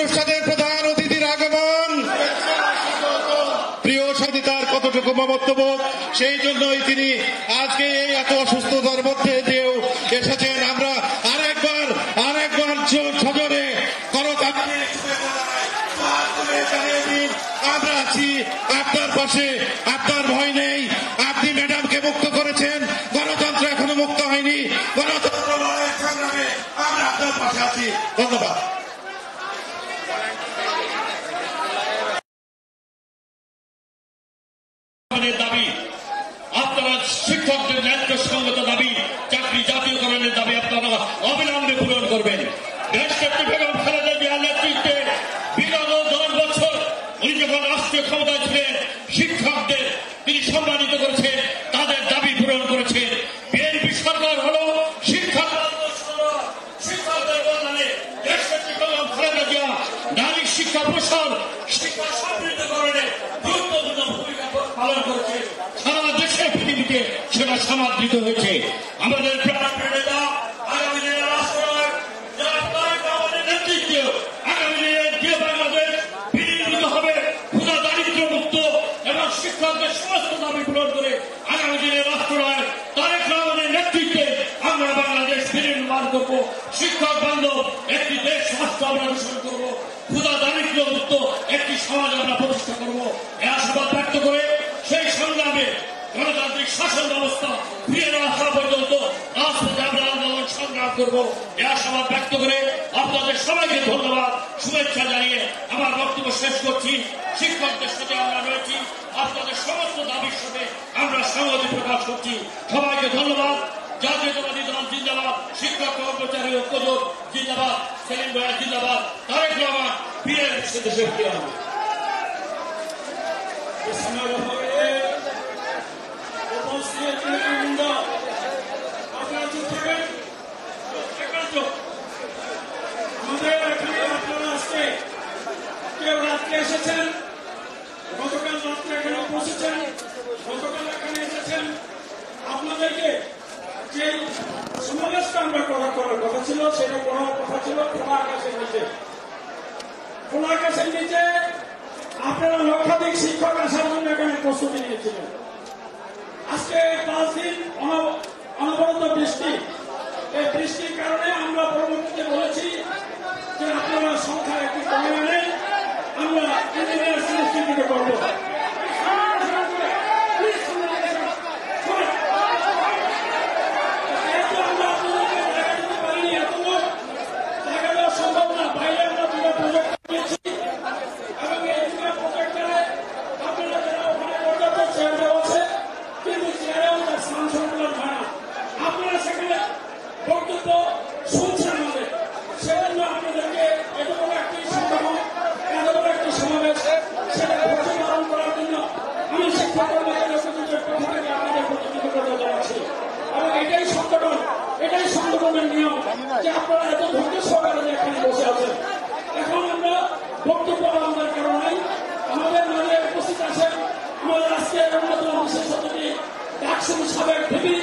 অনুষ্ঠানের প্রধান অতিথির আগমন, প্রিয় সাথী তার কতটুকু মমত্বব, সেই জন্যই তিনি আজকে এই এত অসুস্থতার মধ্যে দিয়েও এসেছেন। আমরা আরেকবার সজনে করতালি আমরা আছি আপনার পাশে, আপনার ভয় নেই। আপনি ম্যাডামকে মুক্ত করেছেন, গণতন্ত্র এখনো মুক্ত হয়নি। গণতন্ত্র লড়াইয়ের সংগ্রামে আমরা আপনার পাশে আছি। ধন্যবাদ। দাবি আপনারা শিক্ষকদের ন্যায্য সঙ্গত দাবি, চাকরি জাতীয়করণের দাবি আপনারা অবিলম্বে পূরণ করবেন। দেশনেত্রী বেগম খালেদা জিয়ার নেতৃত্বে বিগত 10 বছর উনি যখন রাষ্ট্রীয় ক্ষমতায় ছিলেন, শিক্ষকদের তিনি সম্মানিত করেছেন, তাদের দাবি পূরণ করেছেন। বিএনপি সরকার হল শিক্ষকদের কল্যাণে দেশনেত্রী বেগম খালেদা জিয়া নারী শিক্ষা প্রসার, শিক্ষা সমৃদ্ধকরণে গুরুত্বপূর্ণ ভূমিকা পালন করেছে। সারা দেশে পৃথিবীতে সেটা সমাদৃত হয়েছে। আমাদের নেতা আগামী দিনের রাষ্ট্রনায়ক আমাদের নেতৃত্বে আগামী দিনের যে বাংলাদেশ বিনির্মিত হবে ক্ষুধা দারিদ্র্য মুক্ত এবং শিক্ষকদের সমস্ত দাবি পূরণ করে আগামী দিনের রাষ্ট্রনায়ক তারেক রহমানের নেতৃত্বে আমরা বাংলাদেশ বিনির্মাণ করবো। শিক্ষক বান্ধব একটি দেশ রাষ্ট্র আমরা গঠন করবো। ক্ষুধা দারিদ্র্য মুক্ত একটি সমাজ আমরা প্রতিষ্ঠা করবো। এই আশাবাদ ব্যক্ত করে সেই সংগ্রামে গণতান্ত্রিক শাসন ব্যবস্থা ফিরে না আসা পর্যন্ত রাজপথে আমরা আন্দোলন সংগ্রাম করবো। এই আশাবাদ ব্যক্ত করে আপনাদের সবাইকে ধন্যবাদ, শুভেচ্ছা জানিয়ে আমার বক্তব্য শেষ করছি। শিক্ষকদের সাথে আমরা রয়েছি, আপনাদের সমস্ত দাবির সাথে আমরা সংহতি প্রকাশ করছি। সবাইকে ধন্যবাদ। জাতীয়তাবাদী দল জিন্দাবাদ, শিক্ষক কর্মচারী ঐক্যজোট জিন্দাবাদ, সেলিম ভাইয়া জিন্দাবাদ, তারেক রহমান বীরের দেশে ফিরে হবে। আপনারা চুপ থাকবেন। আমাদের এখানে আপনারা আজকে কেউ রাত্রে এসেছেন, গতকাল রাত্রে এখানে পৌঁছেছেন, গতকাল এখানে এসেছেন। আপনাদেরকে যে সমাবেশটা আমরা করার কথা ছিল সেটা করার কথা ছিল খোলা আকাশের নিচে। খোলা আকাশের নিচে আপনারা লক্ষাধিক শিক্ষক আসার জন্য এখানে প্রস্তুতি নিয়েছিলেন। আজকে 5 দিন অনবরত বৃষ্টি, এই বৃষ্টির কারণে আমরা পরবর্তীতে বলেছি যে আপনারা সংখ্যা একটু কমে আনে, আমরা ইঞ্জিনিয়ার নিশ্চিত করবো। এটাই সংগঠনের নিয়ম যে আপনারা এত ধৈর্য সহকারে এখানে বসে আছেন। এখন আমরা বক্তব্য আমাদের কারণে আমাদের মাঝে উপস্থিত আছেন আমাদের আজকের অন্যতম বিশেষ অতিথি ডাকসুর সাবেক ভিপি,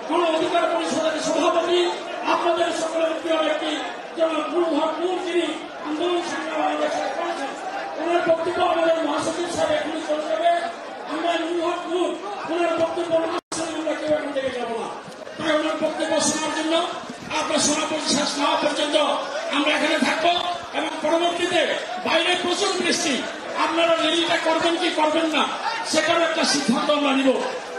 গণ অধিকার পরিষদের সভাপতি, আপনাদের সকলের প্রিয় ব্যক্তি জনাব নুরুল হক নূর, যিনি আন্দোলন সংগ্রাম আমাদের সাথে করেছেন। ওনার বক্তব্য আমাদের মহাসচিব সাহেব এখনই চলে যাবে। আমরা নুরুল হক নূর ওনার বক্তব্য আমরা কেউ এখন থেকে যাবো না। তাই ওনার বক্তব্য শোনার জন্য আপনার সমাপনী শেষ না হওয়া পর্যন্ত আমরা এখানে থাকবো এবং পরবর্তীতে বাইরে প্রচুর বৃষ্টি, আপনারা রেলিটা করবেন কি করবেন না সেটার একটা সিদ্ধান্ত আমরা নিব।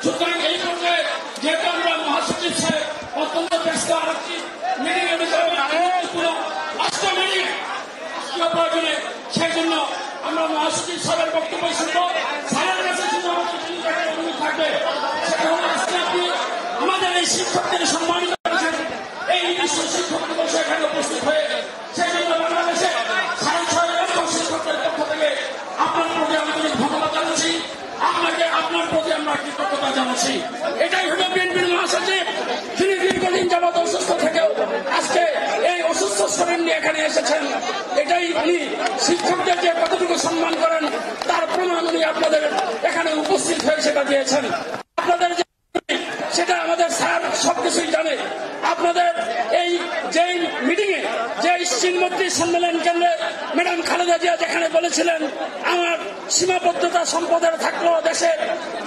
সুতরাং এই পর্যায়ে যেহেতু আমরা মহাসচিব সাহেব অত্যন্ত ব্যস্ত আরেকটি মিটিং এ পুরো 8 মিনিট প্রয়োজনে, সেই জন্য আমরা মহাসচিব সাহেবের বক্তব্য শুনবো। সারের কাছে শুধু আমাদের অনুরোধ থাকবে সেটা হলো আজকে আপনি আমাদের এই শিক্ষকদের সম্মানিত করেছেন, এই নির্দিষ্ট শিক্ষক দিবস এখানে উপস্থিত হয়ে, সেই জন্য বাংলাদেশে 6.5 লক্ষ শিক্ষকদের পক্ষ থেকে আপনার প্রতি আমাদের ধন্যবাদ জানাচ্ছি, আপনার প্রতি আমরা কৃতজ্ঞতা জানাচ্ছি। এটাই হলো বিএনপির মহাসচিব, তিনি দীর্ঘদিন যাবৎ অসুস্থ থেকেও আজকে এই অসুস্থ শরীর নিয়ে এখানে এসেছেন। এটাই উনি শিক্ষকদের যে কতটুকু সম্মান করেন তার প্রমাণ উনি আপনাদের এখানে উপস্থিত হয়ে সেটা দিয়েছেন। আপনাদের সেটা আমাদের স্যার সবকিছুই জানে। আপনাদের এই যে মিটিং এ যে চিনমন্ত্রী সম্মেলন কেন্দ্রে ম্যাডাম খালেদা জিয়া যেখানে বলেছিলেন আমার সীমাবদ্ধতা সম্পদের থাকলেও দেশে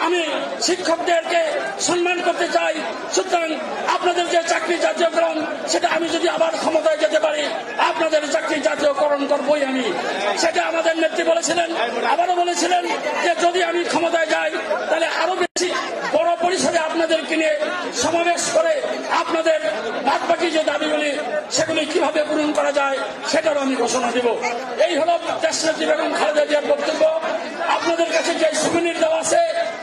আমি শিক্ষকদেরকে সম্মান করতে চাই, সুতরাং আপনাদের যে চাকরি জাতীয়করণ সেটা আমি যদি আবার ক্ষমতায় যেতে পারি আপনাদের চাকরি জাতীয়করণ করবই আমি, সেটা আমাদের নেত্রী বলেছিলেন। আবারও বলেছিলেন যে যদি আমি ক্ষমতায় যাই তাহলে আরো বেশি বড় পরিসরে আপনাদেরকে নিয়ে সমাবেশ করে আপনাদের বাদবাকি যে দাবিগুলি সেগুলি কিভাবে পূরণ করা যায় সেটারও আমি ঘোষণা দেব। এই হল দেশনেত্রী বেগম খালেদা জিয়ার বক্তব্য। আপনাদের কাছে যে সুবিনির দেওয়া আছে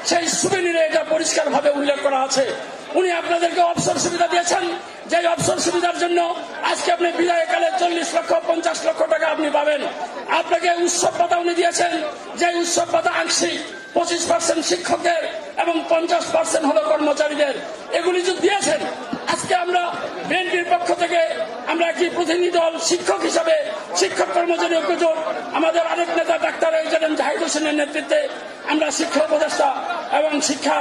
সেই সুবিনিরে এটা পরিষ্কারভাবে উল্লেখ করা আছে। উনি আপনাদেরকে অবসর সুবিধা দিয়েছেন, যে অবসর সুবিধার জন্য আজকে আপনি বিদায়কালে 40 লক্ষ 50 লক্ষ টাকা আপনি পাবেন। আপনাকে উৎসব ভাতা উনি দিয়েছেন, যে উৎসব ভাতা আংশিক 25% শিক্ষকদের এবং 50% হলো কর্মচারীদের, এগুলি যে দিয়েছেন। আজকে আমরা বিএনপির পক্ষ থেকে আমরা একটি প্রতিনিধি দল শিক্ষক হিসাবে শিক্ষক কর্মচারী ঐক্যজোট আমাদের আরেক নেতা ডাক্তার জাহিদ হোসেনের নেতৃত্বে আমরা শিক্ষা উপদেষ্টা এবং শিক্ষা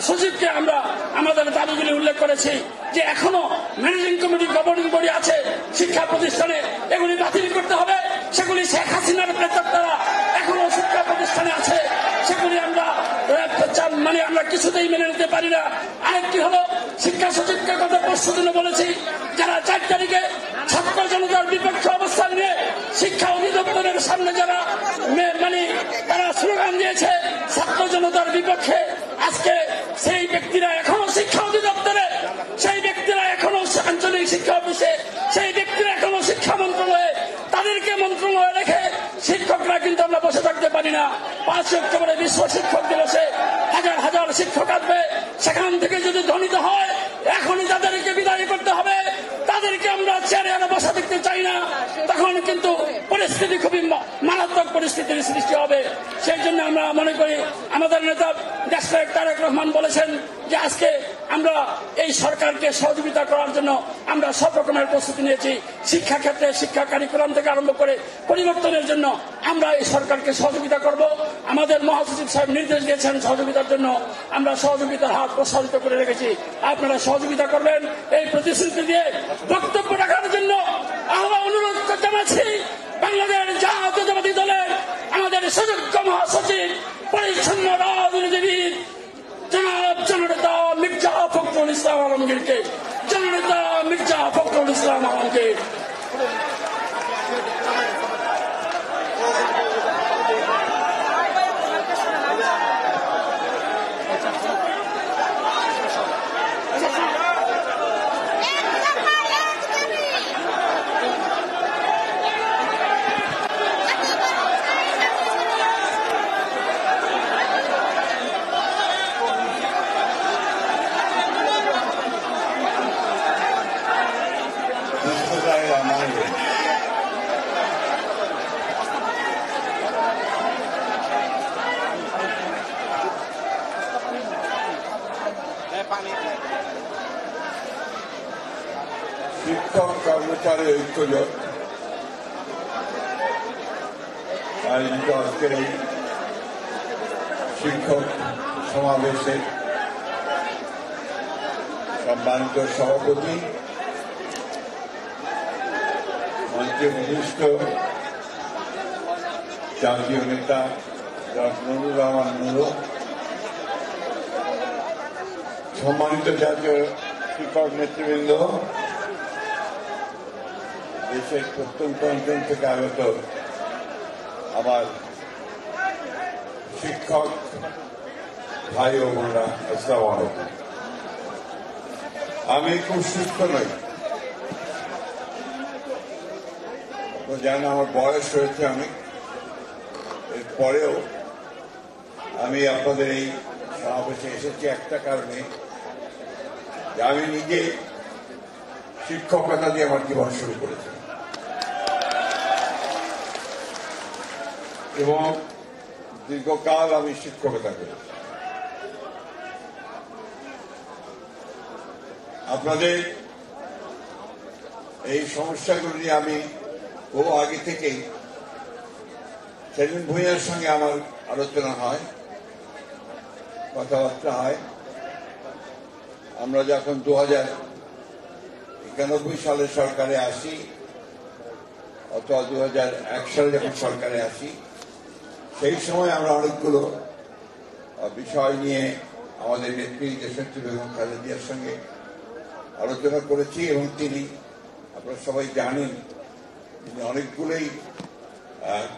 সচিবকে আমরা আমাদের দাবিগুলি উল্লেখ করেছি যে এখনো ম্যানেজিং কমিটি গভর্নিং বডি আছে শিক্ষা প্রতিষ্ঠানে, এগুলি বাতিল করতে হবে। সেগুলি শেখ হাসিনার প্রেতাত্মারা এখনো শিক্ষা প্রতিষ্ঠানে আছে, সেগুলি আমরা আমরা কিছুতেই মেনে নিতে পারি না। আরেকটি হলো শিক্ষা সচিবকে গত পরশু দিনে বলেছি যারা 4 তারিখে ছাত্র জনতার বিপক্ষে অবস্থান নিয়ে শিক্ষা অধিদপ্তরের সামনে যারা তারা স্লোগান দিয়েছে ছাত্র জনতার বিপক্ষে, আজকে সেই ব্যক্তিরা এখনো শিক্ষা অধিদপ্তরে, সেই ব্যক্তিরা এখনো আঞ্চলিক শিক্ষা অফিসে, সেই ব্যক্তিরা এখনো শিক্ষা মন্ত্রণালয়ে, তাদেরকে মন্ত্রণালয়ে রেখে শিক্ষকরা কিন্তু আমরা বসে থাকতে পারি না। 5 অক্টোবরে বিশ্ব শিক্ষক দিবসে হাজার হাজার শিক্ষক আসবে, সেখান থেকে যদি ধ্বনিত হয় এখনই তাদেরকে বিদায় করতে হবে, তাদেরকে আমরা চেয়ারে আনা বসা দেখতে চাই না। তখন কিন্তু পরিস্থিতি খুবই মারাত্মক পরিস্থিতির সৃষ্টি হবে। সেই জন্য আমরা মনে করি আমাদের নেতা দেশনায়ক তারেক রহমান বলেছেন যে আজকে আমরা এই সরকারকে সহযোগিতা করার জন্য আমরা সব রকমের প্রস্তুতি নিয়েছি। শিক্ষা ক্ষেত্রে শিক্ষা কারিকুলাম থেকে আরম্ভ করে পরিবর্তনের জন্য আমরা এই সরকারকে সহযোগিতা করব। আমাদের মহাসচিব সাহেব নির্দেশ দিয়েছেন সহযোগিতার জন্য, আমরা সহযোগিতার হাত প্রসারিত করে রেখেছি। আপনারা সহযোগিতা করবেন এই প্রতিশ্রুতি দিয়ে বক্তব্য রাখার জন্য আমরা অনুরোধ জানাচ্ছি বাংলাদেশ জাতীয়তাবাদী দলের আমাদের সুযোগ্য মহাসচিব পরিচ্ছন্ন রাজনীতিবিদ জনাব জননেতা মির্জা ফখরুল ইসলাম আলমগীরকে, জননেতা মির্জা ফখরুল ইসলাম আলমগীর। শিক্ষক কর্মচারী ঐক্যজোট আয়োজিত আজকের এই শিক্ষক সমাবেশে সম্মানিত সভাপতি, মঞ্চে বিশিষ্ট জাতীয় নেতা নুরুল রহমান নুরু, সম্মানিত জাতীয় শিক্ষক নেতৃবৃন্দ, দেশের প্রত্যন্ত অঞ্চল থেকে আগত আমার শিক্ষক ভাই ও বোনরা, আসসালামু আলাইকুম। আমি খুব সুস্থ নই, জানেন আমার বয়স হয়েছে অনেক, এরপরেও আমি আপনাদের এই সমাবেশে এসেছি একটা কারণে, যে আমি নিজে শিক্ষকতা দিয়ে আমার জীবন শুরু করেছি এবং দীর্ঘকাল আমি শিক্ষকতা করেছি। আপনাদের এই সমস্যাগুলো নিয়ে আমি বহু আগে থেকেই সেলিম ভূঁইয়ার সঙ্গে আমার আলোচনা হয়, কথাবার্তা হয়। আমরা যখন 2091 সালে সরকারে আসি, অথবা 2001 সালে যখন সরকারে আসি, সেই সময় আমরা অনেকগুলো বিষয় নিয়ে আমাদের নেত্রী দেশনেত্রী বেগম খালেদা জিয়ার সঙ্গে আলোচনা করেছি, এবং তিনি, আপনারা সবাই জানেন, তিনি অনেকগুলোই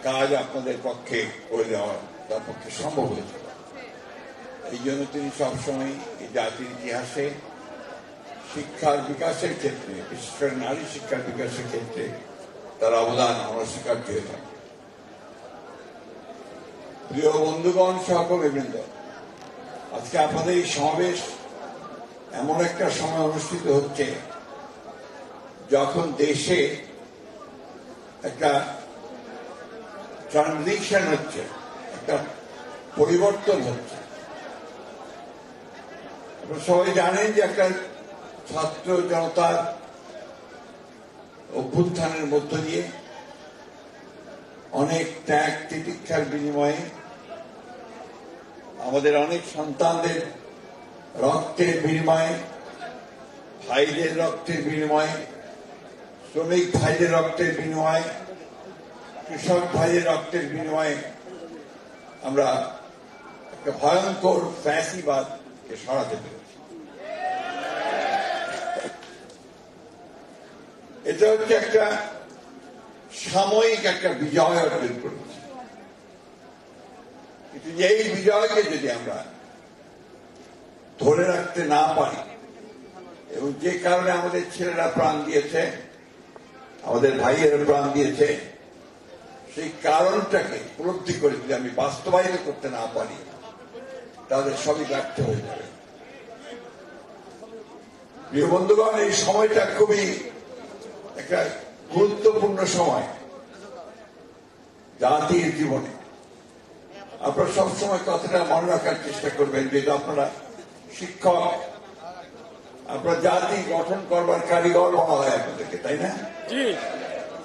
কাজ আপনাদের পক্ষে করে দেওয়া তার পক্ষে সম্ভব হয়েছিল। এই জন্য তিনি সবসময় এই জাতির ইতিহাসে শিক্ষার বিকাশের ক্ষেত্রে, বিশেষ করে নারী শিক্ষার বিকাশের ক্ষেত্রে তার অবদান অনস্বীকার্য হয়ে থাকে। প্রিয় বন্ধুগণ, সহকর্মীবৃন্দ, আজকে আপনাদের এই সমাবেশ এমন একটা সময় অনুষ্ঠিত হচ্ছে যখন দেশে একটা ট্রানজিশন হচ্ছে, একটা পরিবর্তন হচ্ছে। আপনারা সবাই জানেন যে একটা ছাত্র জনতার অভ্যুত্থানের মধ্য দিয়ে অনেক ত্যাগ তিতিক্ষার বিনিময়ে আমাদের অনেক সন্তানদের রক্তের বিনিময়ে, ভাইদের রক্তের বিনিময়ে, শ্রমিক ভাইদের রক্তের বিনিময়ে, কৃষক ভাইদের রক্তের বিনিময়ে আমরা একটা ভয়ঙ্কর ফ্যাসিবাদকে সরাতে পেরেছি। এটা হচ্ছে একটা সাময়িক একটা বিজয় অর্জন করেছি, কিন্তু এই বিজয়কে যদি আমরা ধরে রাখতে না পারি, এবং যে কারণে আমাদের ছেলেরা প্রাণ দিয়েছে, আমাদের ভাইয়েরা প্রাণ দিয়েছে, সেই কারণটাকে উপলব্ধি করে যদি আমি বাস্তবায়িত করতে না পারি, তাদের সবই ব্যর্থ হয়ে যাবে। প্রিয় বন্ধুগণ, এই সময়টা খুবই একটা গুরুত্বপূর্ণ সময় জাতির জীবনে। আপনারা সবসময় কথাটা মনে রাখার চেষ্টা করবেন যে আপনারা শিক্ষক, আপনারা জাতি গঠন করবার কারিগর বলা হয় আপনাদেরকে, তাই না?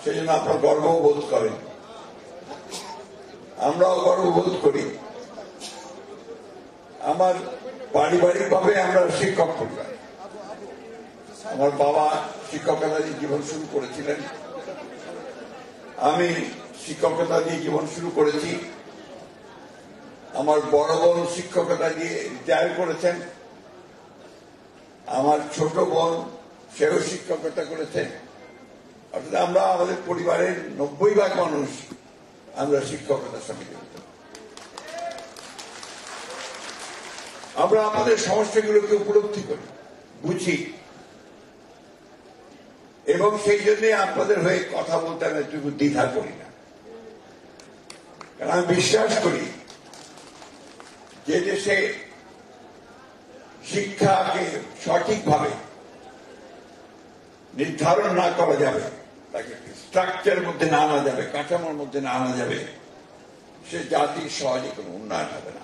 সেই জন্য আপনারা গর্ববোধ করেন, আমরাও গর্ববোধ করি। আমার পারিবারিকভাবে আমরা শিক্ষক পরিবার। আমার বাবা শিক্ষকতা দিয়ে জীবন শুরু করেছিলেন, আমি শিক্ষকতা দিয়ে জীবন শুরু করেছি। আমার বড় বোন শিক্ষকতা দিয়ে রিটায়ার করেছেন, আমার ছোট বোন সেও শিক্ষকতা করেছে। অর্থাৎ আমরা আমাদের পরিবারের 90% মানুষ আমরা শিক্ষকতার সঙ্গে জড়িত। আমরা আমাদের সমস্যাগুলোকে উপলব্ধি করি, বুঝি, এবং সেই জন্য আপনাদের হয়ে কথা বলতে আমি একটু দ্বিধা করি না। কারণ আমি বিশ্বাস করি যে দেশে শিক্ষাকে সঠিকভাবে নির্ধারণ না করা যাবে, তাকে স্ট্রাকচারের মধ্যে না আনা যাবে, কাঠামোর মধ্যে না আনা যাবে, সে জাতির সহজে কোনো উন্নয়ন হবে না।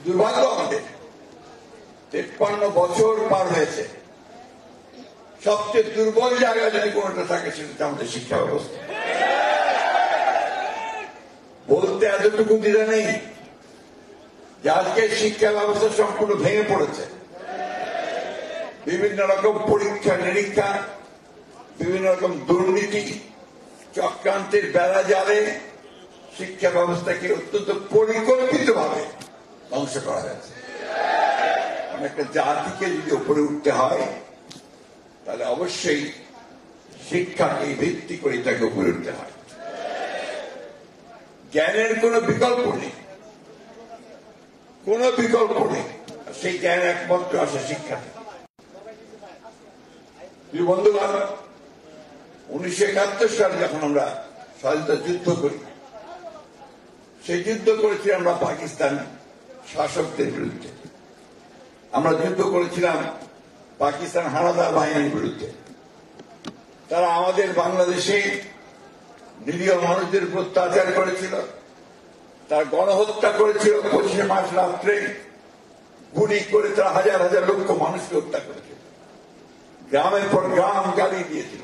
দুর্ভাগ্য আমাদের 53 বছর পার হয়েছে, সবচেয়ে দুর্বল জায়গা যদি কোনটা থাকে সেটা আমাদের শিক্ষা ব্যবস্থা। বলতে এতটুকু দ্বিধা নেই যে আজকে শিক্ষা ব্যবস্থা সম্পূর্ণ ভেঙে পড়েছে। বিভিন্ন রকম পরীক্ষা নিরীক্ষা, বিভিন্ন রকম দুর্নীতি, চক্রান্তের বেড়া জালে শিক্ষা ব্যবস্থাকে অত্যন্ত পরিকল্পিতভাবে ধ্বংস করা হয়েছে। একটা জাতিকে যদি উপরে উঠতে হয়, তাহলে অবশ্যই শিক্ষাকে ভিত্তি করে তাকে উপরে উঠতে হয়। জ্ঞানের কোনো বিকল্প নেই, কোনো বিকল্প নেই। সেই জ্ঞান একমাত্র আসে শিক্ষা থেকে। বন্ধুগণ, 1971 সালে যখন আমরা স্বাধীনতা যুদ্ধ করি, সেই যুদ্ধ করেছি আমরা পাকিস্তান শাসকদের বিরুদ্ধে। আমরা যুদ্ধ করেছিলাম পাকিস্তান হানাদার বাহিনীর বিরুদ্ধে। তারা আমাদের বাংলাদেশে নিরীহ মানুষদের উপর অত্যাচার করেছিল, তার গণহত্যা করেছিল। 25 মার্চ রাত্রে গুলি করে তারা হাজার হাজার লক্ষ মানুষকে হত্যা করেছিল, গ্রামের পর গ্রাম জ্বালিয়ে দিয়েছিল।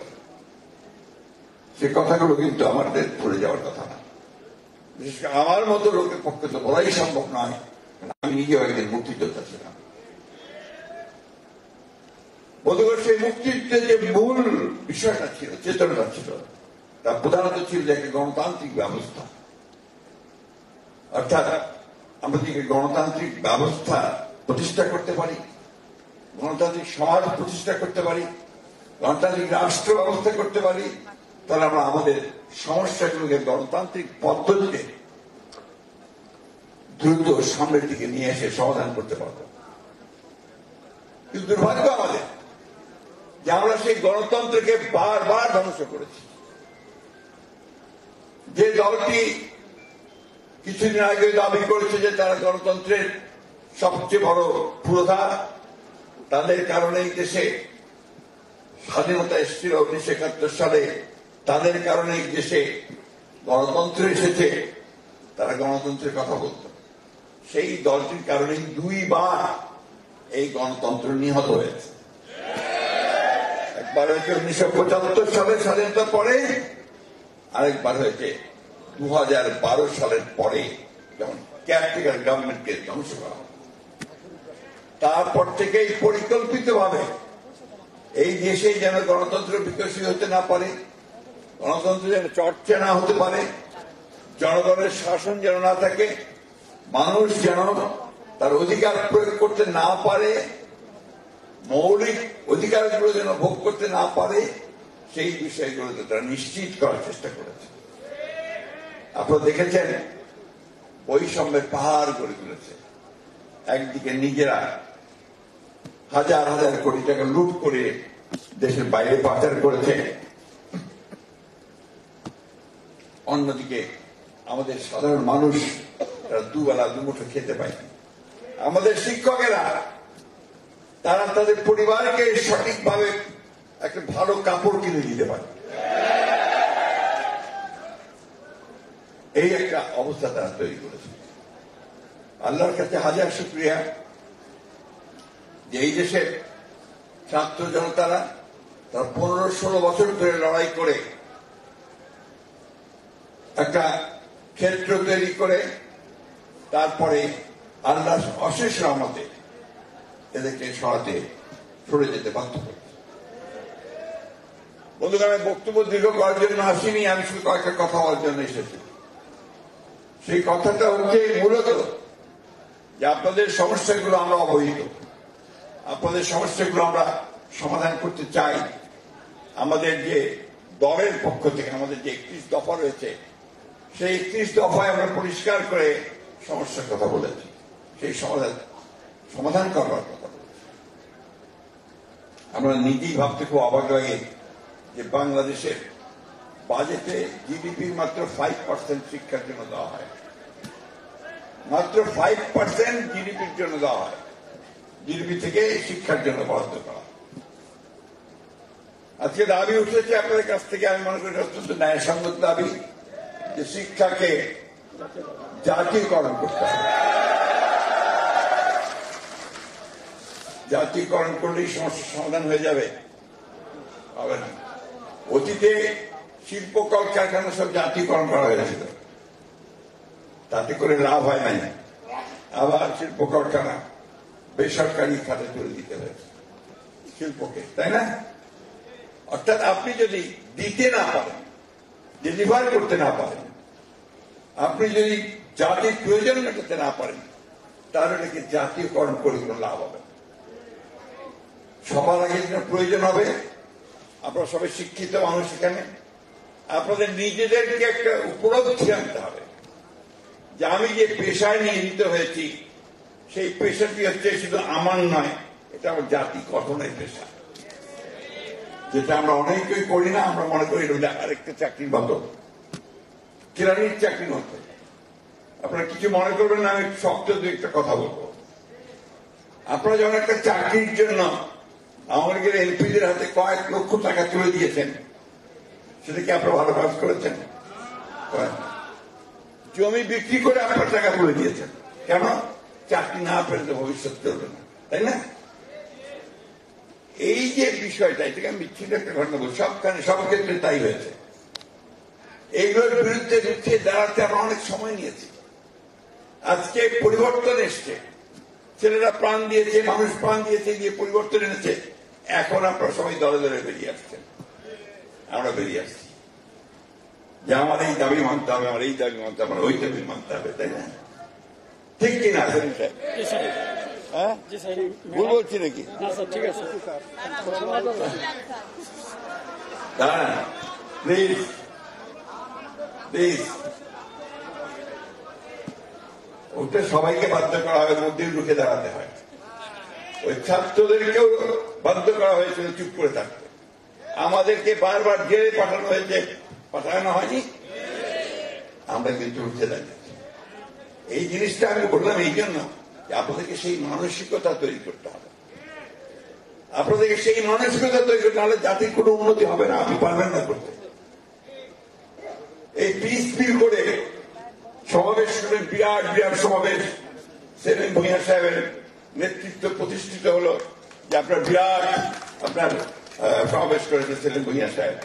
সে কথাগুলো কিন্তু আমাদের ভুলে যাওয়ার কথা না। বিশেষ করে আমার মতো লোকের পক্ষে তো বলাই সম্ভব নয়, আমি নিজেও একদিন মুক্তিযোদ্ধা ছিলাম। বন্ধুগণ, সেই মুক্তিযুদ্ধের যে মূল বিষয়টা ছিল, চেতনাটা ছিল, তা প্রধানত ছিল যে একটা গণতান্ত্রিক ব্যবস্থা। অর্থাৎ আমরা যদি গণতান্ত্রিক ব্যবস্থা প্রতিষ্ঠা করতে পারি, গণতান্ত্রিক সমাজ প্রতিষ্ঠা করতে পারি, গণতান্ত্রিক রাষ্ট্র ব্যবস্থা করতে পারি, তাহলে আমরা আমাদের সমস্যাগুলোকে গণতান্ত্রিক পদ্ধতিতে দ্রুত সামনের দিকে নিয়ে এসে সমাধান করতে পারব। কিন্তু দুর্ভাগ্য আমাদের যে আমরা সেই গণতন্ত্রকে বারবার ধ্বংস করেছি। যে দলটি কিছুদিন আগে দাবি করেছে যে তারা গণতন্ত্রের সবচেয়ে বড় পুরোধা, তাদের কারণেই দেশে স্বাধীনতা এসেছিল 1971 সালে, তাদের কারণেই দেশে গণতন্ত্র এসেছে, তারা গণতন্ত্রের কথা বলত। সেই দলটির কারণেই 2 বার এই গণতন্ত্র নিহত হয়েছে। একবার হয়েছে 1975 সালে স্বাধীনতার পরে, আরেকবার হয়েছে 2012 সালের পরে, যেমন ক্যাপিটাল গভর্নমেন্টকে ধ্বংস করা। তারপর থেকেই পরিকল্পিতভাবে এই দেশে যেন গণতন্ত্র বিকশিত হতে না পারে, গণতন্ত্র যেন চর্চা না হতে পারে, জনগণের শাসন যেন না থাকে, মানুষ যেন তার অধিকার প্রয়োগ করতে না পারে, মৌলিক অধিকারগুলো যেন ভোগ করতে না পারে, সেই বিষয়গুলোতে তারা নিশ্চিত করার চেষ্টা করেছে। আপনারা দেখেছেন বৈষম্যের পাহাড় গড়ে তুলেছে। একদিকে নিজেরা হাজার হাজার কোটি টাকা লুট করে দেশের বাইরে পাচার করেছে, অন্যদিকে আমাদের সাধারণ মানুষ তারা দুবেলা দুমুঠো খেতে পায়। আমাদের শিক্ষকেরা তারা তাদের পরিবারকে সঠিকভাবে একটা ভালো কাপড় কিনে দিতে পারে, এই একটা অবস্থা তারা তৈরি করেছে। আল্লাহর কাছে হাজার শুকরিয়া যে এই দেশের ছাত্র জনতারা তারা 15-16 বছর ধরে লড়াই করে একটা ক্ষেত্র তৈরি করে তারপরে আল্লাহ অশেষ রহমতে এদেরকে সরে যেতে বাধ্য করে। বন্ধুগণ, আমি বক্তব্য দীর্ঘ করার জন্য আসিনি, আমি শুধু কয়েকটা কথা বলার জন্য এসেছি। সেই কথাটা হচ্ছে মূলত যে আপনাদের সমস্যাগুলো আমরা অবহিত, আপনাদের সমস্যাগুলো আমরা সমাধান করতে চাই। আমাদের যে দলের পক্ষ থেকে আমাদের যে 31 দফা রয়েছে, সেই 31 দফায় আমরা পরিষ্কার করে সমস্যার কথা বলেছি, সেই সমাধান করবার কথা বলেছি। আমরা নিজেই ভাবতে খুব অবাক লাগে যে বাংলাদেশের বাজেটে জিডিপির মাত্র 5% শিক্ষার জন্য দেওয়া হয়, মাত্র 5% জিডিপির জন্য দেওয়া হয়, জিডিপি থেকে শিক্ষার জন্য বরাদ্দ করা। আজকে দাবি উঠেছে আপনাদের কাছ থেকে, আমি মনে করি অত্যন্ত ন্যায়সঙ্গত দাবি যে শিক্ষাকে জাতীয়করণ করতে হবে। জাতীয়করণ করলেই সমস্যার সমাধান হয়ে যাবে, হবে না। অতীতে শিল্প কলকারখানা সব জাতীয়করণ করা হয়েছিল, তাতে করে লাভ হয় নাই, আবার শিল্প কলকারখানা বেসরকারি খাতে তুলে দিতে হয়েছে শিল্পকে, তাই না? অর্থাৎ আপনি যদি দিতে না পারেন, ডেলিভার করতে না পারেন, আপনি যদি জাতির প্রয়োজন মেটাতে না পারেন, তাহলে এটাকে জাতীয়করণ করে কোনো লাভ হবে। সবার আগে যেটা প্রয়োজন হবে, আপনারা সবাই শিক্ষিত মানুষ, এখানে আপনাদের নিজেদেরকে একটা উপলব্ধি আনতে হবে যে আমি যে পেশায় নিয়োজিত হয়েছি, সেই পেশাটি হচ্ছে শুধু আমার নয়, এটা আমার জাতি গঠনের পেশা, যেটা আমরা অনেকেই করি না। আমরা মনে করি আরেকটা চাকরির মতো, কেরানির চাকরির মতো। আপনারা কিছু মনে করবেন না, আমি শক্ত দু একটা কথা বলবো। আপনারা যখন একটা চাকরির জন্য আমাদের এমপিদের হাতে কয়েক লক্ষ টাকা তুলে দিয়েছেন, সেটা কি আপনারা ভালো কাজ করেছেন? জমি বিক্রি করে আপনার টাকা তুলে দিয়েছেন, কেন? চাকরি না পেলে তো ভবিষ্যৎ চলবে না, তাই না? এই যে বিষয়টা, এটাকে আমি বিচ্ছিন্ন একটা ঘটনা বলছি, সব ক্ষেত্রে তাই হয়েছে। এইগুলোর বিরুদ্ধে রুখে দাঁড়াতে আমরা অনেক সময় নিয়েছি। আজকে পরিবর্তন এসছে, ছেলেরা প্রাণ দিয়েছে, মানুষ প্রাণ দিয়েছে, দিয়ে পরিবর্তন এনেছে। এখন আপনারা সবাই দলে দলে বেরিয়ে আসছেন। আমরা বেরিয়ে আসছি যে আমার এই দাবি মানতে হবে, আমার এই দাবি মানতে হবে, আমার ওই দাবি মানতে হবে, তাই না? ঠিক কিনা সেলিম সাহেব? হ্যাঁ, ভুল বলছি নাকি? ঠিক আছে দাঁড়ান প্লিজ প্লিজ। ওটা সবাইকে বাধ্য করা হয়, মধ্যে ঢুকে দাঁড়াতে হয়। ওই ছাত্রদেরকেও বাধ্য করা হয়েছিল চুপ করে থাকতে। আমাদেরকে বারবার জেলে পাঠানো হয়েছে, পাঠানো হয়নি, আমরা কিন্তু উঠে দাঁড়িয়েছি। এই জিনিসটা আমি বললাম এই জন্য যে আপনাদেরকে সেই মানসিকতা তৈরি করতে হবে। আপনাদেরকে সেই মানসিকতা তৈরি করতে হলে জাতির কোনো উন্নতি হবে না, আপনি পারবেন না করতে। এই পিস ফিল করে সমাবেশ করবেন, বিরাট বিরাট সমাবেশ। সেলিম ভূঁইয়া সাহেবের নেতৃত্ব প্রতিষ্ঠিত হলো যে আপনার বিরাট আপনার সমাবেশ করেছে সেলিম ভূঁইয়া সাহেব।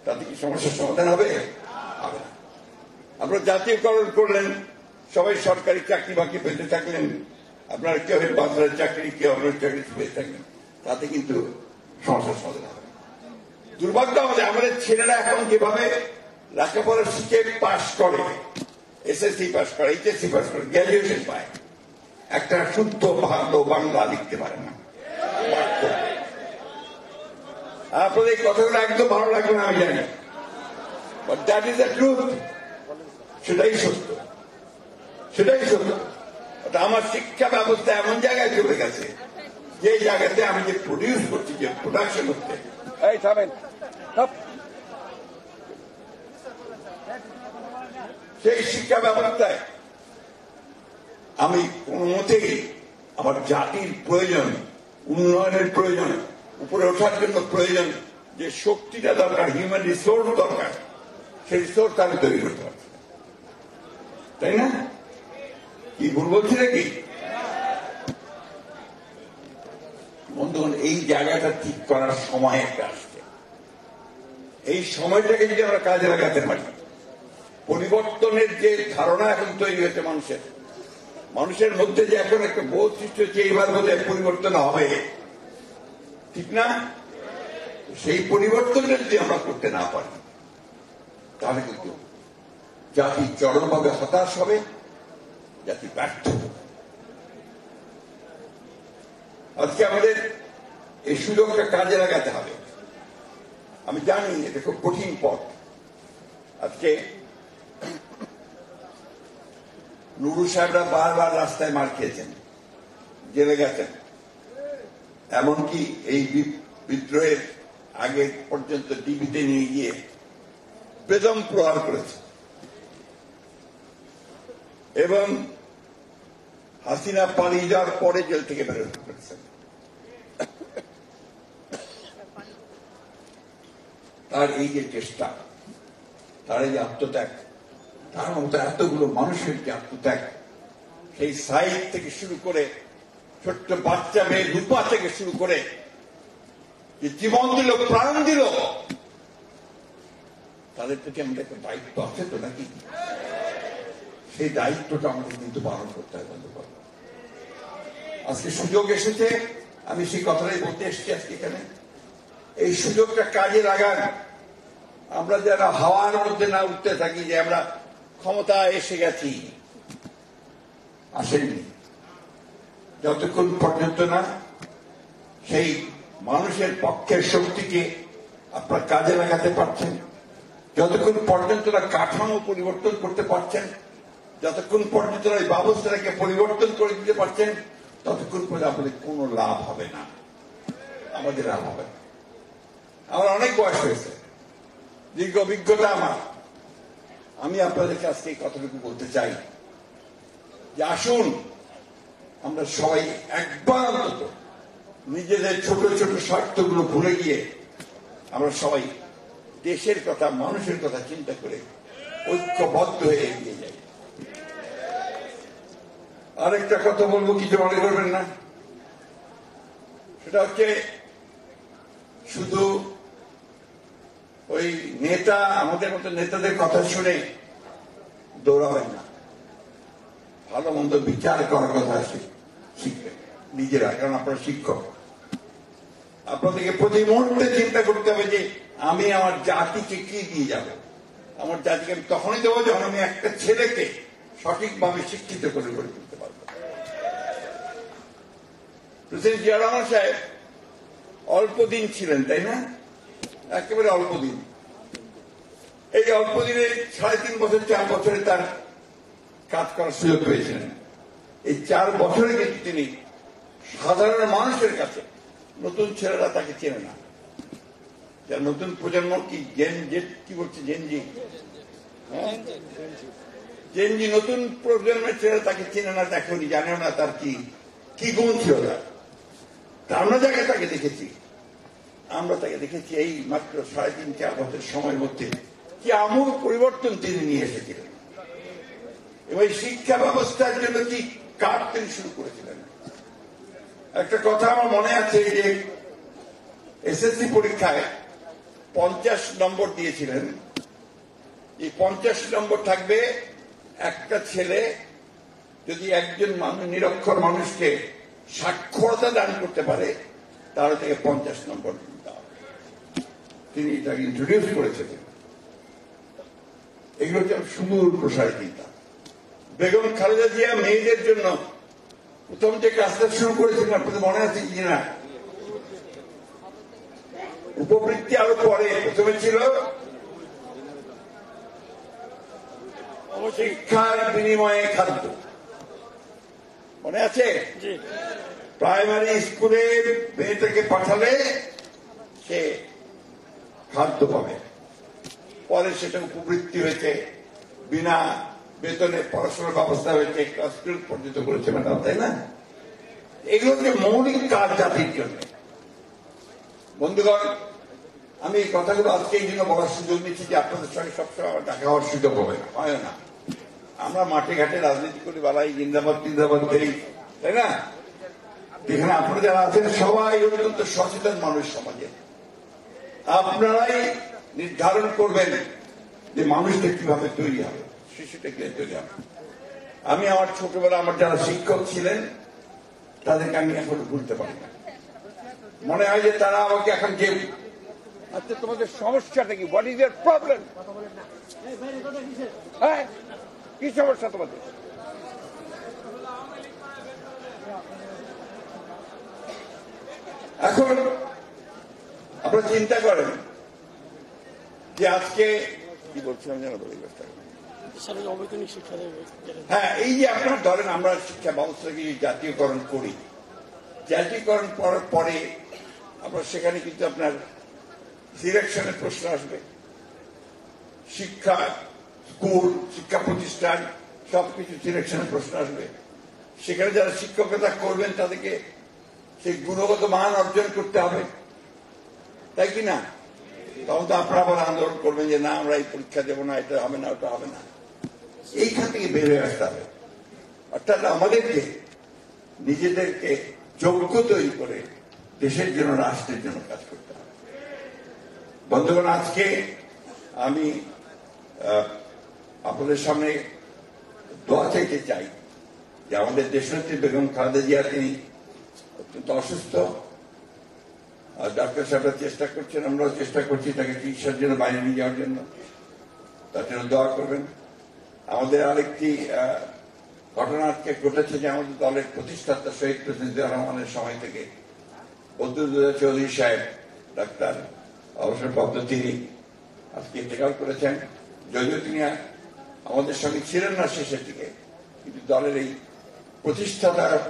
তাতে কি সমস্যার সমাধান হবে? হবে না। আপনারা জাতীয়করণ করলেন, সবাই সরকারি চাকরি বাকরি পেতে থাকলেন, আপনারা কেউ বাজারের চাকরি, কেউ আপনার চাকরি পেয়ে থাকলেন, তাতে কিন্তু সমস্যার সমাধান হবে। দুর্ভাগ্য আমাদের ছেলেরা এখন যেভাবে লেখাপড়া শিখে পাশ করে, এসএসসি পাশ করে, এইচএসসি পাশ করে, গ্র্যাজুয়েশন পায়, একটা শুদ্ধ ভালো বাংলা লিখতে পারে না। আপনাদের এই কথাগুলো একদম ভালো লাগবে না আমি জানি, but that is the truth. সেটাই সত্য, সেটাই সত্য। আমার শিক্ষা ব্যবস্থা এমন জায়গায় চলে গেছে যে জায়গাতে আমি যে প্রডিউস করছি, যে প্রোডাকশন হচ্ছে, এই থামেন, সেই শিক্ষা ব্যবস্থায় আমি কোন মতেই আমার জাতির প্রয়োজন, উন্নয়নের প্রয়োজন, উপরে ওঠার জন্য প্রয়োজন যে শক্তিটা দরকার, হিউম্যান রিসোর্স দরকার, সেই রিসোর্স আমি তৈরি করতে পারছি, তাই না? কি ভুল বলছি নাকি বন্ধুগণ? এই জায়গাটা ঠিক করার সময় একটা আসছে। এই সময়টাকে যদি আমরা কাজে লাগাতে পারি, পরিবর্তনের যে ধারণা এখন তৈরি হয়েছে মানুষের মধ্যে যে এখন একটা বোধ সৃষ্টি হচ্ছে এইবার বোধহয় পরিবর্তন হবে, ঠিক না? সেই পরিবর্তনটা যদি আমরা করতে না পারি তাহলে কিন্তু জাতি চরমভাবে হতাশ হবে, জাতি ব্যর্থ হবে। আজকে আমাদের এই সুযোগটা কাজে লাগাতে হবে। আমি জানি এটা খুব কঠিন পথ। আজকে নুরু সাহেবরা বারবার রাস্তায় মার খেয়েছেন, জেলে গেছেন, এমনকি এই বিদ্রোহের আগে পর্যন্ত ডিবিতে নিয়ে গিয়ে বেদম প্রহার করেছে, এবং হাসিনা পালিয়ে যাওয়ার পরে জেল থেকে বেরোতে পেরেছেন। তার এই যে চেষ্টা, তার এই যে আত্মত্যাগ, তার মতো এতগুলো মানুষের যে আত্মত্যাগ, সেই সাইড থেকে শুরু করে ছোট্ট বাচ্চা মেয়ে রূপা থেকে শুরু করে যে জীবন দিল, প্রাণ দিল, তাদের প্রতি আমাদের একটা দায়িত্ব আছে তো নাকি? সেই দায়িত্বটা আমাদের কিন্তু পালন করতে হয় বন্ধুগণ। আজকে সুযোগ এসেছে, আমি সেই কথাটাই বলতে এসেছি আজকে এখানে। এই সুযোগটা কাজে লাগান। আমরা যারা হাওয়ার মধ্যে না উঠতে থাকি যে আমরা ক্ষমতা এসে গেছি, আসেনি। যতক্ষণ পর্যন্ত না সেই মানুষের পক্ষের শক্তিকে আপনার কাজে লাগাতে পারছেন, যতক্ষণ পর্যন্ত না কাঠামো পরিবর্তন করতে পারছেন, যতক্ষণ পর্যন্ত এই ব্যবস্থাটাকে পরিবর্তন করে দিতে পারছেন, ততক্ষণ পর্যন্ত আপনাদের কোনো লাভ হবে না, আমাদের লাভ হবে না। আমার অনেক বয়স হয়েছে, দীর্ঘ অভিজ্ঞতা আমার। আমি আপনাদেরকে আজকে এই কথাটুকু বলতে চাই যে আসুন আমরা সবাই একবার অন্তত নিজেদের ছোট ছোট স্বার্থগুলো ভুলে গিয়ে আমরা সবাই দেশের কথা, মানুষের কথা চিন্তা করে ঐক্যবদ্ধ হয়ে এগিয়ে যাই। আরেকটা কথা বলবো, কিছু মনে করবেন না, সেটা হচ্ছে শুধু ওই নেতা, আমাদের মতো নেতাদের কথা শুনে দৌড়াবেন না, ভালো মন্দ বিচার করার কথা শিখবেন নিজেরা, কারণ আপনারা শিক্ষক। আপনাদেরকে প্রতি মুহূর্তে চিন্তা করতে হবে যে আমি আমার জাতিকে কি দিয়ে যাব। আমার জাতিকে আমি তখনই দেবো যখন আমি একটা ছেলেকে সঠিকভাবে শিক্ষিত করে গড়ে তুলতে পারবো। প্রেসিডেন্ট জিয়া রহমান সাহেব অল্প দিন ছিলেন, তাই না? একেবারে অল্প দিন। এই অল্প দিনে 3.5 বছর 4 বছরে তার কাজ করার সুযোগ পেয়েছিলেন। এই 4 বছরে কিন্তু তিনি সাধারণ মানুষের কাছে, নতুন ছেলেরা তাকে চেনে না, যার নতুন প্রজন্ম কি কি বলছে জেনজি, জেনজি নতুন প্রজন্মের ছেলেরা তাকে চেনে না, দেখেনি, জানেও না তার কি গুণ ছিল তার। আমরা যাকে তাকে দেখেছি, আমরা তাকে দেখেছি এই মাত্র 3.5-4 বছর সময়ের মধ্যে কি আমূল পরিবর্তন তিনি নিয়ে এসেছিলেন এবং শিক্ষা ব্যবস্থার জন্য কি কাজ তিনি শুরু করেছিলেন। একটা কথা আমার মনে আছে যে এসএসসি পরীক্ষায় 50 নম্বর দিয়েছিলেন। এই 50 নম্বর থাকবে একটা ছেলে যদি একজন নিরক্ষর মানুষকে সাক্ষরতা দান করতে পারে তাহলে তাকে 50 নম্বর দেওয়া। তিনি এটাকে ইন্ট্রোডিউস করেছিলেন। এগুলো হচ্ছে সুদূর প্রসারী চিন্তা। বেগম খালেদা জিয়া মেয়েদের জন্য প্রথম যে কাজটা শুরু করেছিলেন আপনাদের মনে আছে কিনা? উপবৃত্তি আরো পরে, প্রথমে ছিল শিক্ষার বিনিময়ে খাদ্য। মনে আছে? প্রাইমারি স্কুলে মেয়েটাকে পাঠালে সে খাদ্য পাবে। পরে সেটা উপবৃত্তি হয়েছে, বিনা বেতনে পড়াশোনার ব্যবস্থা হয়েছে, ক্লাস 12 পর্যন্ত করেছে ম্যাডাম, তাই না? এগুলো যে মৌলিক কাজ জাতির জন্য। বন্ধুগণ, আমি এই কথাগুলো আজকে এই জন্য বলার সুযোগ নিচ্ছি যে আপনাদের সঙ্গে সবসময় আমার দেখা হওয়ার সুযোগ হবে না, হয় না। আমরা মাঠে ঘাটে রাজনীতি করি, বালাই জিন্দাবাদ জিন্দাবাদ করি, তাই না? এখানে আপনারা যারা আছেন সবাই অত্যন্ত সচেতন মানুষ সমাজে। আপনারাই নির্ধারণ করবেন যে মানুষটা কিভাবে তৈরি হবে, শিশুটা কিভাবে তৈরি হবে। আমি আমার ছোটবেলা আমার যারা শিক্ষক ছিলেন তাদেরকে আমি এখনো ভুলতে পারি না। মনে হয় যে তারা আমাকে এখন যে আচ্ছা তোমাদের সমস্যাটা কি, হোয়াট ইজ ইয়ার প্রবলেম, হ্যাঁ কি সমস্যা তোমাদের? এখন আপনারা চিন্তা করেন যে আজকে কি বলছিলাম যেন বলে হ্যাঁ, এই যে আপনারা ধরেন আমরা শিক্ষা ব্যবস্থাকে জাতীয়করণ করি, জাতীয়করণ করার পরে আপনার সেখানে কিন্তু আপনার সিলেকশনের প্রশ্ন আসবে। শিক্ষা স্কুল, শিক্ষা প্রতিষ্ঠান সবকিছু সিলেকশনের প্রশ্ন আসবে। সেখানে যারা শিক্ষকতা করবেন তাদেরকে সেই গুণগত মান অর্জন করতে হবে, তাই কি না? তখন তো আপনারা আবার আন্দোলন করবেন যে না আমরা এই পরীক্ষা দেবো না, এটা হবে না, ওটা হবে না। এইখান থেকে বের হয়ে আসতে হবে। অর্থাৎ আমাদেরকে নিজেদেরকে যোগ্য তৈরি করে দেশের জন্য, রাষ্ট্রের জন্য কাজ করতে হবে। বন্ধুগণ, আজকে আমি আপনাদের সামনে দোয়া চাইতে চাই যে আমাদের দেশনেত্রী বেগম খালেদা জিয়া তিনি অত্যন্ত অসুস্থ। ডাক্তার সাহেবরা চেষ্টা করছেন, আমরাও চেষ্টা করছি তাকে চিকিৎসার জন্য বাইরে নিয়ে যাওয়ার জন্য। তার জন্য দোয়া করবেন। আমাদের আরেকটি ঘটনা আজকে ঘটেছে যে আমাদের দলের প্রতিষ্ঠাতা শহীদ প্রেসিডেন্ট জিয়া রহমানের সময় থেকে বদরুদ্দোজা চৌধুরী সাহেব, ডাক্তার অবসরপ্রাপ্ত, তিনি আজকে ইন্তেকাল করেছেন। যদিও তিনি আমাদের সঙ্গে ছিলেন না শেষের দিকে, কিন্তু দলের এই প্রতিষ্ঠাতার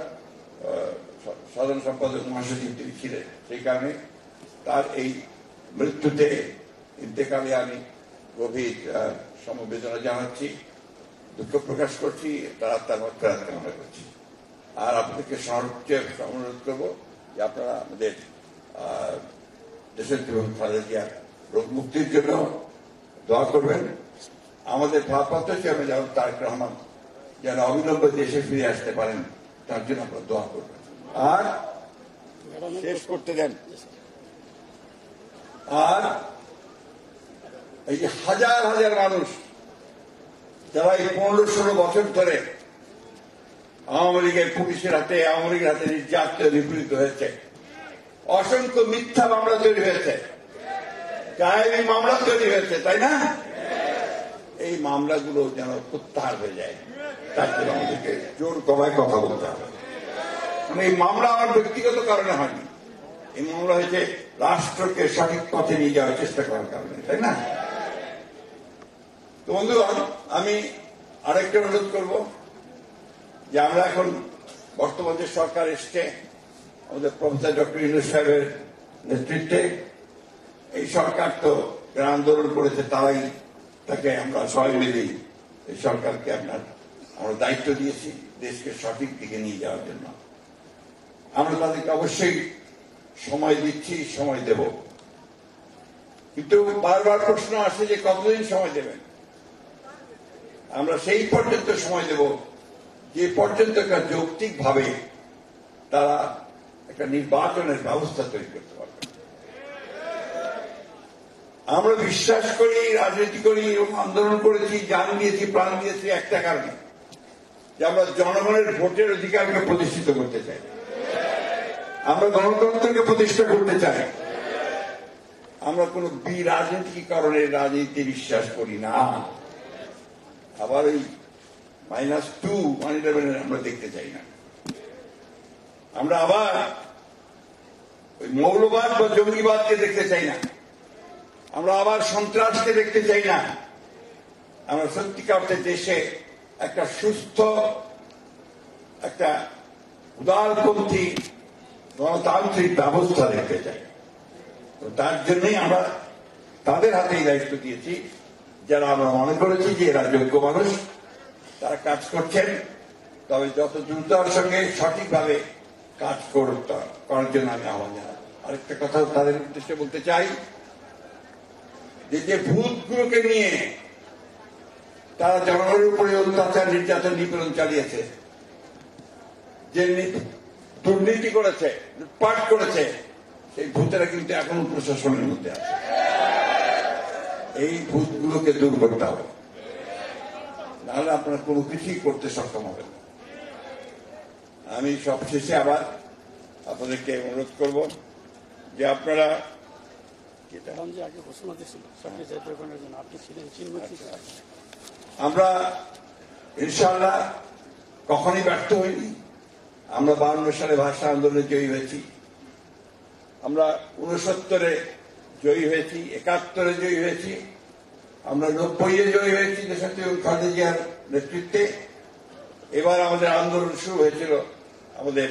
সাধারণ সম্পাদক মহাসচিব তিনি ছিলেন। সেই কারণে তার এই মৃত্যুতে, ইন্তেকালে আমি গভীর সমবেদনা জানাচ্ছি, দুঃখ প্রকাশ করছি, তার মাত্রাত কামনা করছি। আর আপনাদেরকে অনুরোধ করবো যে আপনারা আমাদের দেশের খালেদা জিয়ার রোগ মুক্তির জন্য দোয়া করবেন। আমাদের ভারপ্রাপ্ত চেয়ারম্যান যেমন তারেক রহমান যেন অবিলম্বে দেশে ফিরে আসতে পারেন তার জন্য আপনারা দোয়া করবেন। আর শেষ করতে দেন। আর এই যে হাজার হাজার মানুষ যারা এই 15-16 বছর ধরে আওয়ামী লীগের পুলিশের হাতে, আওয়ামী লীগের হাতে নির্যাতিত, নিপীড়িত হয়েছে, অসংখ্য মিথ্যা মামলা তৈরি হয়েছে, গায়েবী মামলা তৈরি হয়েছে, তাই না? এই মামলাগুলো যেন প্রত্যাহার হয়ে যায়, তার জন্য আমাদেরকে জোর গলায় কথা বলতে হবে। মানে এই মামলা আমার ব্যক্তিগত কারণে হয়নি, এই মামলা হয়েছে রাষ্ট্রকে সঠিক পথে নিয়ে যাওয়ার চেষ্টা করার কারণে, তাই না? তো বন্ধুগণ, আমি আরেকটা অনুরোধ করব যে আমরা এখন বর্তমান যে সরকার এসছে আমাদের প্রফেসর ডক্টর ইউনূস সাহেবের নেতৃত্বে, এই সরকার তো যারা আন্দোলন করেছে তারাই, তাকে আমরা সবাই মিলেই এই সরকারকে আমরা দায়িত্ব দিয়েছি দেশকে সঠিক দিকে নিয়ে যাওয়ার জন্য। আমরা তাদেরকে অবশ্যই সময় দিচ্ছি, সময় দেব, কিন্তু বারবার প্রশ্ন আসে যে কতদিন সময় দেবেন। আমরা সেই পর্যন্ত সময় দেব যে পর্যন্ত একটা যৌক্তিকভাবে তারা একটা নির্বাচনের ব্যবস্থা তৈরি করতে পারবে। আমরা বিশ্বাস করি, রাজনীতি করি এবং আন্দোলন করেছি, জান দিয়েছি, প্রাণ দিয়েছি একটা কারণে, যে আমরা জনগণের ভোটের অধিকারকে প্রতিষ্ঠিত করতে চাই, আমরা গণতন্ত্রকে প্রতিষ্ঠা করতে চাই। আমরা কোন রাজনীতিকরণের রাজনীতি বিশ্বাস করি না। আবার ওই -2 111 আমরা দেখতে চাই না। আমরা আবার ওই মৌলবাদ বা জঙ্গিবাদকে দেখতে চাই না। আমরা আবার সন্ত্রাসকে দেখতে চাই না। আমরা সত্যিকার অর্থে দেশে একটা সুস্থ, একটা উদারপন্থী গণতান্ত্রিক ব্যবস্থা দেখতে চাই। তো তার জন্যই আমরা তাদের হাতেই দায়িত্ব দিয়েছি, যারা আমরা মনে করেছি যে এরা যোগ্য মানুষ, তারা কাজ করছেন। তবে যত দ্রুততার সঙ্গে সঠিকভাবে কাজ করার জন্য আমি আহ্বান জানাই। আরেকটা কথা তাদের উদ্দেশ্যে বলতে চাই, যে ভূতগুলোকে নিয়ে তারা জনগণের উপরে অত্যাচার, নির্যাতন, নিপীড়ন চালিয়েছে, যে দুর্নীতি করেছে, লুটপাট করেছে, সেই ভূতেরা কিন্তু এখনো প্রশাসনের মধ্যে আছে। এই ভূতগুলোকে দূর করতে হবে, নাহলে আপনারা কোনো কিছুই করতে সক্ষম হবেন না। আমি সবশেষে আবার আপনাদেরকে অনুরোধ করব যে আপনারা আমরা ইনশাআল্লাহ কখনই ব্যর্থ হইনি। আমরা 52 সালে ভাষা আন্দোলনে জয়ী হয়েছি, আমরা 69-এ জয়ী হয়েছি, 71-এ জয়ী হয়েছি, আমরা 90-এ জয়ী হয়েছি দেশাত্রী খালেদা জিয়ার নেতৃত্বে। এবার আমাদের আন্দোলন শুরু হয়েছিল আমাদের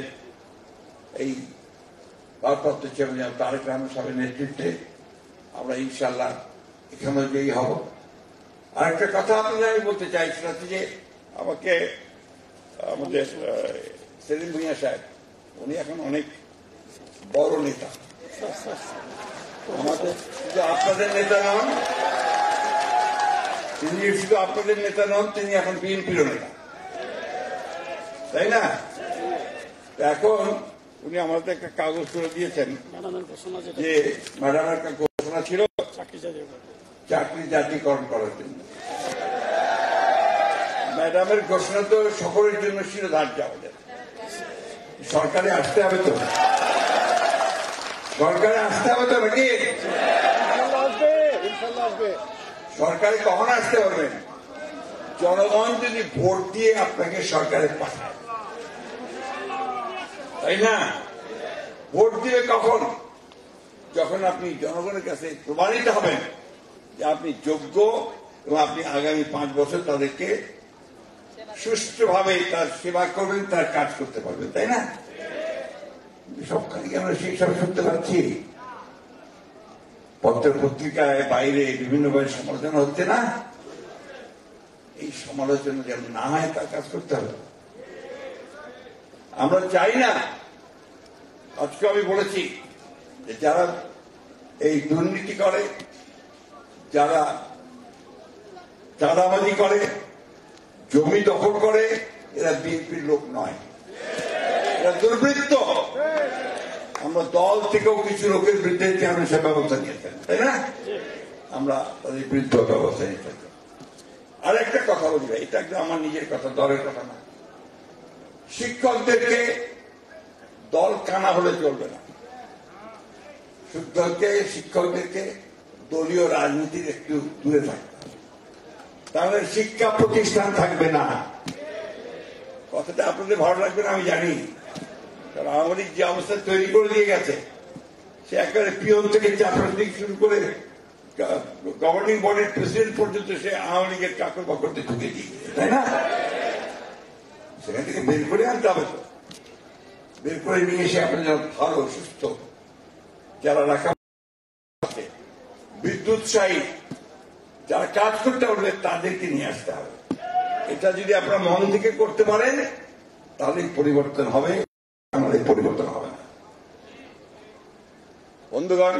এই ভারপ্রাপ্ত চেয়ারম্যান তারেক রহমান সাহেবের নেতৃত্বে। আমরা ইনশাআল্লাহ এখানে জয়ী হব। আরেকটা কথা আপনাদের আমি বলতে চাই, সেটা হচ্ছে যে আমাকে আমাদের সেলিম ভুঁইয়া সাহেব, উনি এখন অনেক বড় নেতা, আমাদের শুধু আপনাদের নেতা নন, তিনি শুধু আপনাদের নেতা নন, তিনি এখন বিএনপির নেতা, তাই না? এখন উনি আমাদের একটা কাগজ করে দিয়েছেন যে ম্যাডামের একটা ঘোষণা ছিল চাকরি জাতীয়করণ করার জন্য। ম্যাডামের ঘোষণা তো সকলের জন্য ছিল ধার্য। আমাদের সরকারে আসতে হবে তো, সরকারে আসতে হবে তো নাকি? সরকারে কখন আসতে পারবেন? জনগণ যদি ভোট দিয়ে আপনাকে সরকারে পাঠায়, তাই না? ভোট দিবে কখন? যখন আপনি জনগণের কাছে প্রমাণিত হবেন যে আপনি যোগ্য এবং আপনি আগামী 5 বছর তাদেরকে সুষ্ঠুভাবে তার সেবা করবেন, তার কাজ করতে পারবেন, তাই না? সবখানে কি আমরা সেই সব শুনতে পাচ্ছি? পত্র পত্রিকায়, বাইরে বিভিন্নভাবে সমালোচনা হচ্ছে না? এই সমালোচনা যেন না হয় তার কাজ করতে হবে। আমরা চাই না, আজকে আমি বলেছি যে যারা এই দুর্নীতি করে, যারা চাঁদাবাজি করে, জমি দখল করে, এরা বিএনপির লোক নয়, এরা দুর্বৃত্ত। আমরা দল থেকেও কিছু লোকের বিরুদ্ধে চেয়ারম্যান সাহেব ব্যবস্থা নিয়েছেন, তাই না? আমরা তাদের বিরুদ্ধে ব্যবস্থা নিতে চাই। আর একটা কথা বলি ভাই, এটা একদম আমার নিজের কথা, দলের কথা না। শিক্ষকদেরকে দল কানা হলে চলবে না। শুদ্ধকে শিক্ষকদেরকে দলীয় রাজনীতির একটু দূরে থাকতে হবে, তাহলে শিক্ষা প্রতিষ্ঠান থাকবে না। কথাটা আপনাদের ভালো লাগবে না আমি জানি, কারণ আওয়ামী লীগ যে অবস্থা তৈরি করে দিয়ে গেছে, সে একেবারে পিয়ন থেকে চাকরি থেকে শুরু করে গভর্নিং বডির প্রেসিডেন্ট পর্যন্ত সে আওয়ামী লীগের চাকর বাকরতে ঢুকে দিয়েছে, তাই না? সেখান থেকে বের করে আনতে হবে তো, বের করে নিয়ে এসে আপনার যেন ভালো সুস্থ যারা রাখা বিদ্যুৎসাহী যারা কাজ করতে পারবে তাদেরকে নিয়ে আসতে হবে। এটা যদি আপনারা মন থেকে করতে পারেন তাহলে পরিবর্তন হবে, আমাদের পরিবর্তন হবে না। বন্ধুগণ,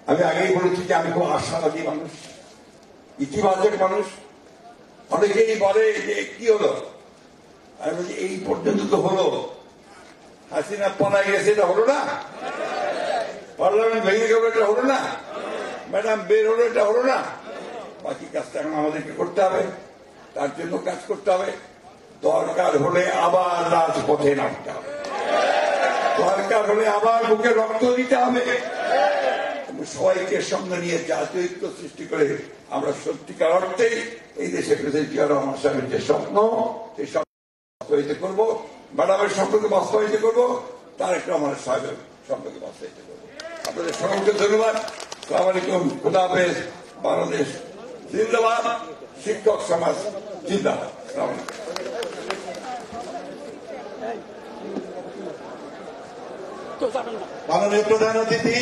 আমি আগেই বলেছি যে আমি খুব আশাবাদী মানুষ, ইতিবাচক মানুষ। অনেকেই বলে যে কি হলো, আমি বলছি এই পর্যন্ত তো হলো, হাসিনা পলায় গেছে, এটা হলো না? পার্লামেন্ট ভেঙে গেল, এটা হলো না? ম্যাডাম বের হলো, এটা হলো না? বাকি কাজটা এখন আমাদেরকে করতে হবে, তার জন্য কাজ করতে হবে। দরকার হলে আবার রাজপথে নামতে হবে, দরকার হলে আবার বুকে রক্ত দিতে হবে, সবাইকে সঙ্গে নিয়ে জাতীয় ঐক্য সৃষ্টি করে আমরা সত্যিকার অর্থে এই দেশে প্রেসিডেন্ট জিয়া রহমান সাহেবের যে স্বপ্ন, সেই স্বপ্ন বাস্তবায়িত করবো, ম্যাডামের স্বপ্নকে বাস্তবায়িত করবো, তারেক রহমান সাহেবের স্বপ্নকে বাস্তবায়িত করবো। আপনাদের সকলকে ধন্যবাদ। আসসালামু আলাইকুম, খুদা হাফেজ। বাংলাদেশ জিন্দাবাদ, শিক্ষক সমাজ জিন্দাবাদ। আসসালামু আলাইকুম। মাননীয় প্রধান অতিথি